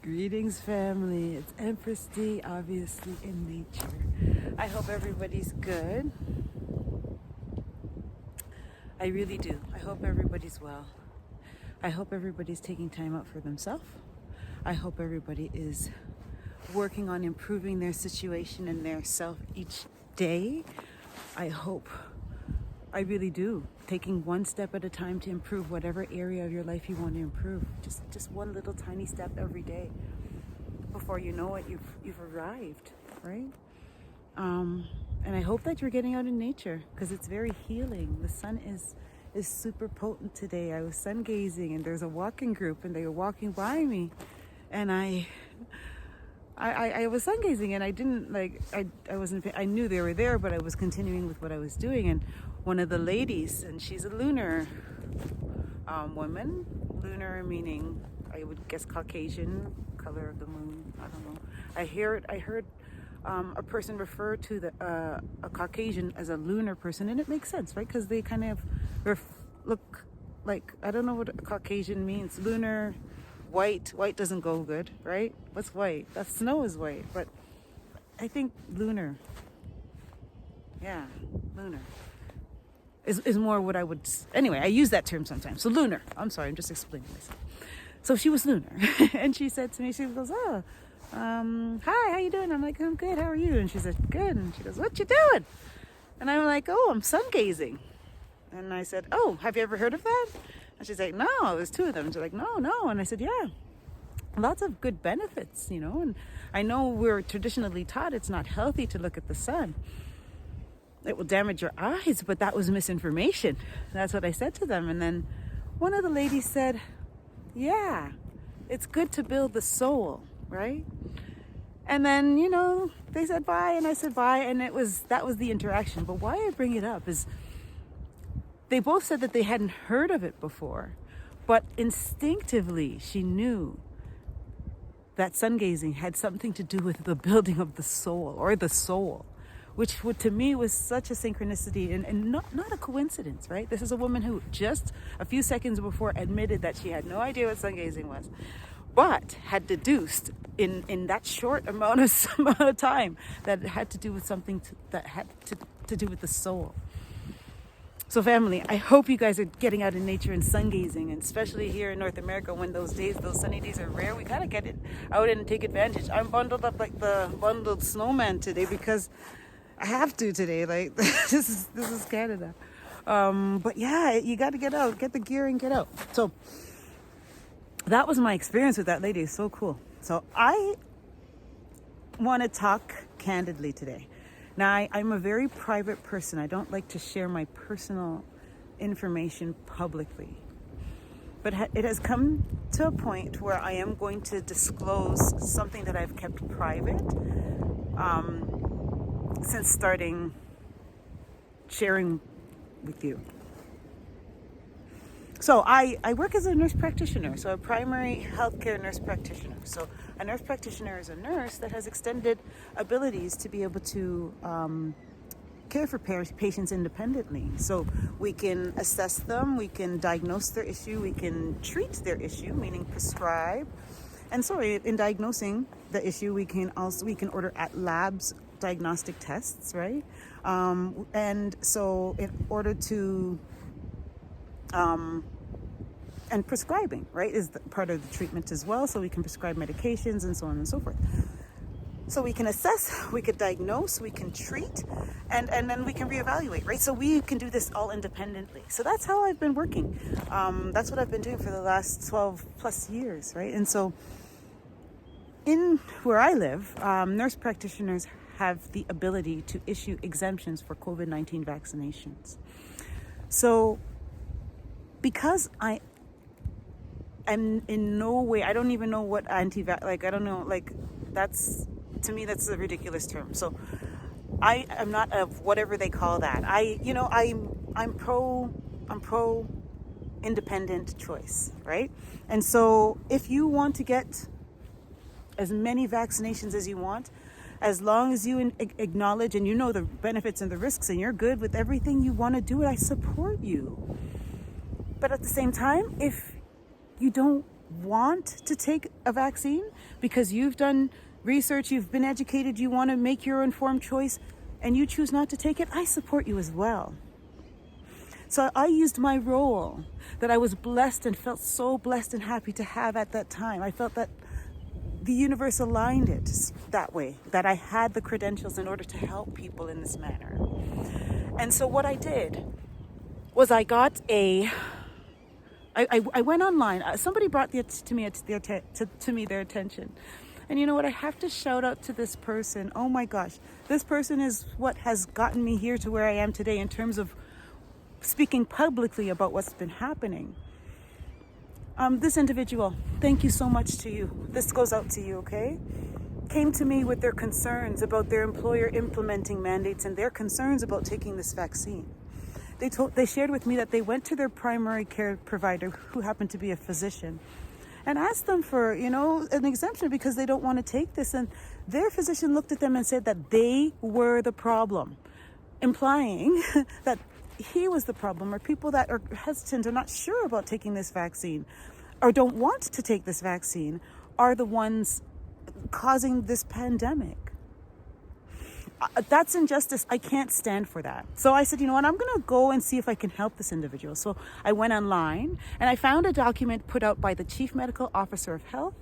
Greetings, family. It's Empress D, obviously in nature. I hope everybody's good. I really do. I hope everybody's well. I hope everybody's taking time out for themselves. I hope everybody is working on improving their situation and their self each day. I really do. Taking one step at a time to improve whatever area of your life you want to improve. Just one little tiny step every day. Before you know it, you've arrived, right? And I hope that you're getting out in nature because it's very healing. The sun is super potent today. I was sun gazing and there's a walking group and they were walking by me, and I was sun gazing and I didn't I wasn't, I knew they were there, but I was continuing with what I was doing. And one of the ladies, and she's a lunar woman, lunar meaning I would guess Caucasian, color of the moon. I don't know. I heard a person refer to a Caucasian as a lunar person, and it makes sense, right? Because they kind of look like, I don't know what a Caucasian means. Lunar. White doesn't go good, right? What's white? That snow is white, but I think lunar. Yeah, lunar is more what I would. Anyway, I use that term sometimes. So lunar. I'm sorry, I'm just explaining myself. So she was lunar, and she said to me, she goes, "Oh, hi, how you doing?" I'm like, "I'm good. How are you?" And she said, "Good." And she goes, "What you doing?" And I'm like, "Oh, I'm sun gazing." And I said, "Oh, have you ever heard of that?" And she's like, "No." It was two of them. She's like, no. And I said, "Yeah, lots of good benefits, you know." And I know we're traditionally taught it's not healthy to look at the sun. It will damage your eyes, but that was misinformation. That's what I said to them. And then one of the ladies said, "Yeah, it's good to build the soul, right?" And then, they said bye and I said bye, and that was the interaction. But why I bring it up is they both said that they hadn't heard of it before, but instinctively she knew that sun gazing had something to do with the building of the soul, or the soul, which to me was such a synchronicity and not a coincidence, right? This is a woman who just a few seconds before admitted that she had no idea what sun gazing was, but had deduced in that short amount of time that it had to do with something that had to do with the soul. So family, I hope you guys are getting out in nature and sun gazing, and especially here in North America when those sunny days are rare, we gotta get it out and take advantage. I'm bundled up like the bundled snowman today because I have to today. Like this is Canada. But yeah, you gotta get out, get the gear and get out. So that was my experience with that lady. It's so cool. So I want to talk candidly today. Now, I'm a very private person. I don't like to share my personal information publicly. But it has come to a point where I am going to disclose something that I've kept private since starting sharing with you. So I work as a nurse practitioner, so a primary healthcare nurse practitioner. So a nurse practitioner is a nurse that has extended abilities to be able to care for patients independently. So we can assess them, we can diagnose their issue, we can treat their issue, meaning prescribe. And so in diagnosing the issue, we can order at labs diagnostic tests, right? And so in order to and prescribing, right, is part of the treatment as well. So we can prescribe medications and so on and so forth. So we can assess, we could diagnose, we can treat, and then we can reevaluate, right? So we can do this all independently. So that's how I've been working. That's what I've been doing for the last 12 plus years, right? And so in where I live, nurse practitioners have the ability to issue exemptions for COVID-19 vaccinations. So because I am in no way, I don't even know what I don't know, to me that's a ridiculous term. So I am not of whatever they call that. I'm pro independent choice, right? And so if you want to get as many vaccinations as you want, as long as you acknowledge and you know the benefits and the risks and you're good with everything, you want to do it, I support you. But at the same time, if you don't want to take a vaccine because you've done research, you've been educated, you want to make your informed choice, and you choose not to take it, I support you as well. So I used my role that I was blessed and felt so blessed and happy to have at that time. I felt that the universe aligned it that way, that I had the credentials in order to help people in this manner. And so what I did was I went online. Somebody brought their attention. And you know what? I have to shout out to this person. Oh my gosh. This person is what has gotten me here to where I am today in terms of speaking publicly about what's been happening. This individual, thank you so much to you. This goes out to you, okay? Came to me with their concerns about their employer implementing mandates and their concerns about taking this vaccine. They shared with me that they went to their primary care provider, who happened to be a physician, and asked them for, an exemption because they don't want to take this. And their physician looked at them and said that they were the problem, implying that he was the problem, or people that are hesitant or not sure about taking this vaccine or don't want to take this vaccine are the ones causing this pandemic. That's injustice. I can't stand for that. So I said, you know what, I'm going to go and see if I can help this individual. So I went online and I found a document put out by the Chief Medical Officer of Health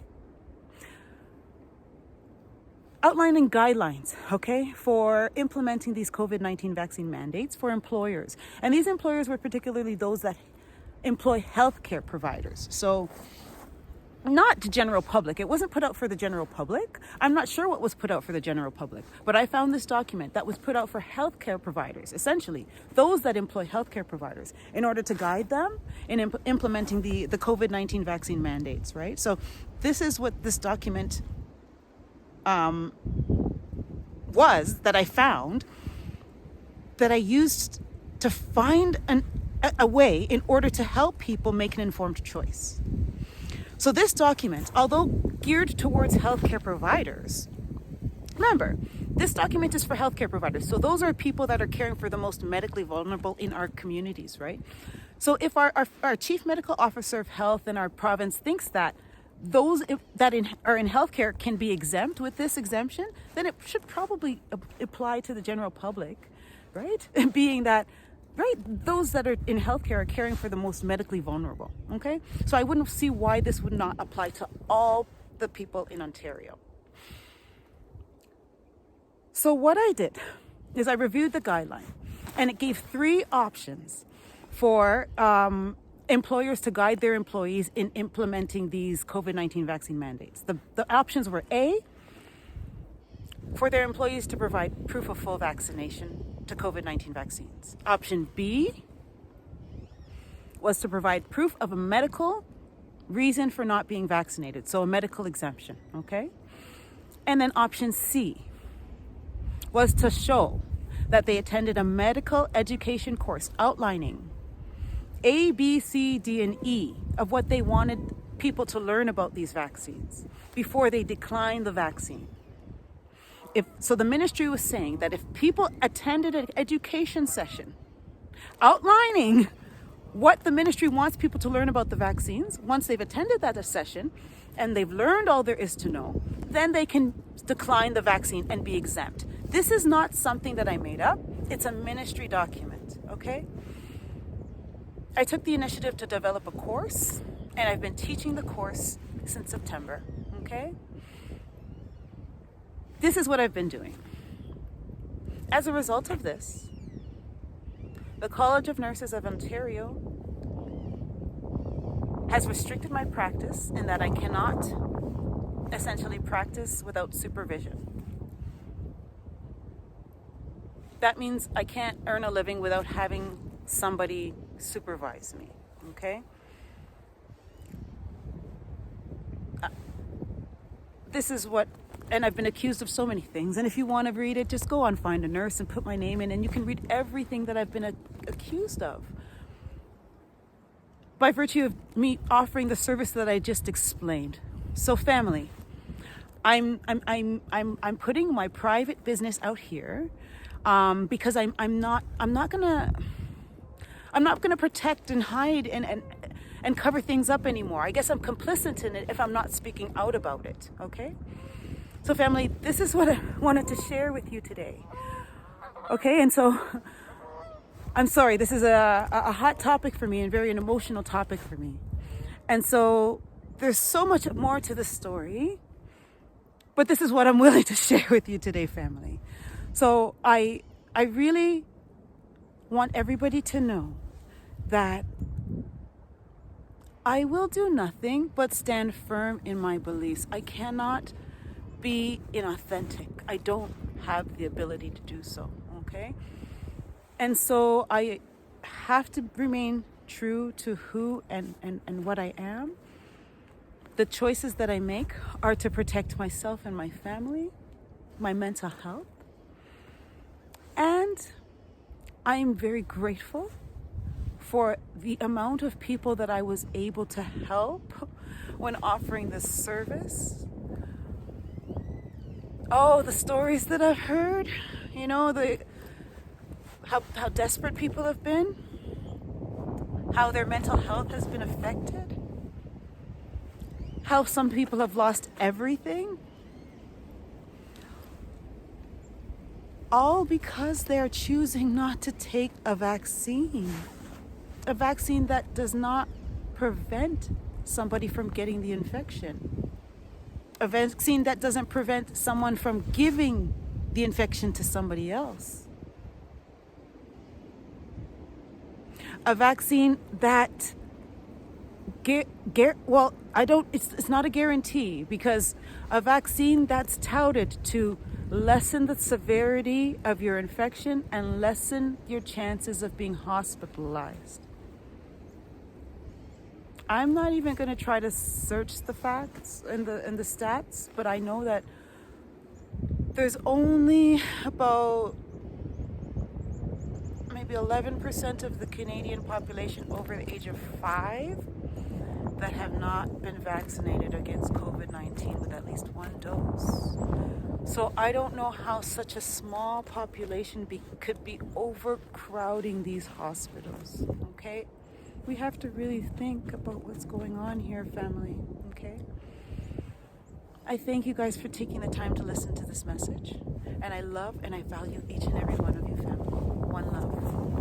outlining guidelines, okay, for implementing these COVID-19 vaccine mandates for employers. And these employers were particularly those that employ healthcare providers. So not the general public. It wasn't put out for the general public. I'm not sure what was put out for the general public, but I found this document that was put out for healthcare providers, essentially those that employ healthcare providers, in order to guide them in implementing the COVID-19 vaccine mandates, right? So this is what this document was that I found, that I used to find a way in order to help people make an informed choice. So this document, although geared towards healthcare providers, remember, this document is for healthcare providers. So those are people that are caring for the most medically vulnerable in our communities, right? So if our Chief Medical Officer of Health in our province thinks that those that are in healthcare can be exempt with this exemption, then it should probably apply to the general public, right? Being that, right, those that are in healthcare are caring for the most medically vulnerable, okay? So I wouldn't see why this would not apply to all the people in Ontario. So what I did is I reviewed the guideline, and it gave 3 options for employers to guide their employees in implementing these COVID-19 vaccine mandates. The options were A, for their employees to provide proof of full vaccination to COVID-19 vaccines. Option B was to provide proof of a medical reason for not being vaccinated, so a medical exemption, okay? And then option C was to show that they attended a medical education course outlining A, B, C, D, and E of what they wanted people to learn about these vaccines before they declined the vaccine. So the ministry was saying that if people attended an education session outlining what the ministry wants people to learn about the vaccines, once they've attended that session and they've learned all there is to know, then they can decline the vaccine and be exempt. This is not something that I made up. It's a ministry document, okay? I took the initiative to develop a course, and I've been teaching the course since September, okay? This is what I've been doing. As a result of this, the College of Nurses of Ontario has restricted my practice in that I cannot essentially practice without supervision. That means I can't earn a living without having somebody supervise me, okay? This is what, and I've been accused of so many things, and if you want to read it, just go on Find a Nurse and put my name in, and you can read everything that I've been accused of by virtue of me offering the service that I just explained. So family, I'm putting my private business out here because I'm not gonna protect and hide and and cover things up anymore. I guess I'm complicit in it if I'm not speaking out about it, okay? So family, this is what I wanted to share with you today. Okay, and so I'm sorry, this is a hot topic for me and very an emotional topic for me. And so there's so much more to the story, but this is what I'm willing to share with you today, family. So I really want everybody to know that I will do nothing but stand firm in my beliefs. I cannot be inauthentic. I don't have the ability to do so, okay? And so I have to remain true to who and what I am. The choices that I make are to protect myself and my family, my mental health. And I am very grateful for the amount of people that I was able to help when offering this service. Oh, the stories that I've heard, you know, how desperate people have been, how their mental health has been affected, how some people have lost everything, all because they're choosing not to take a vaccine that does not prevent somebody from getting the infection, a vaccine that doesn't prevent someone from giving the infection to somebody else, a vaccine that it's not a guarantee, because a vaccine that's touted to lessen the severity of your infection and lessen your chances of being hospitalized. I'm not even going to try to search the facts and the stats, but I know that there's only about maybe 11% of the Canadian population over the age of 5 that have not been vaccinated against COVID-19 with at least one dose. So I don't know how such a small population could be overcrowding these hospitals, okay? We have to really think about what's going on here, family, okay? I thank you guys for taking the time to listen to this message. And I love and I value each and every one of you, family. One love.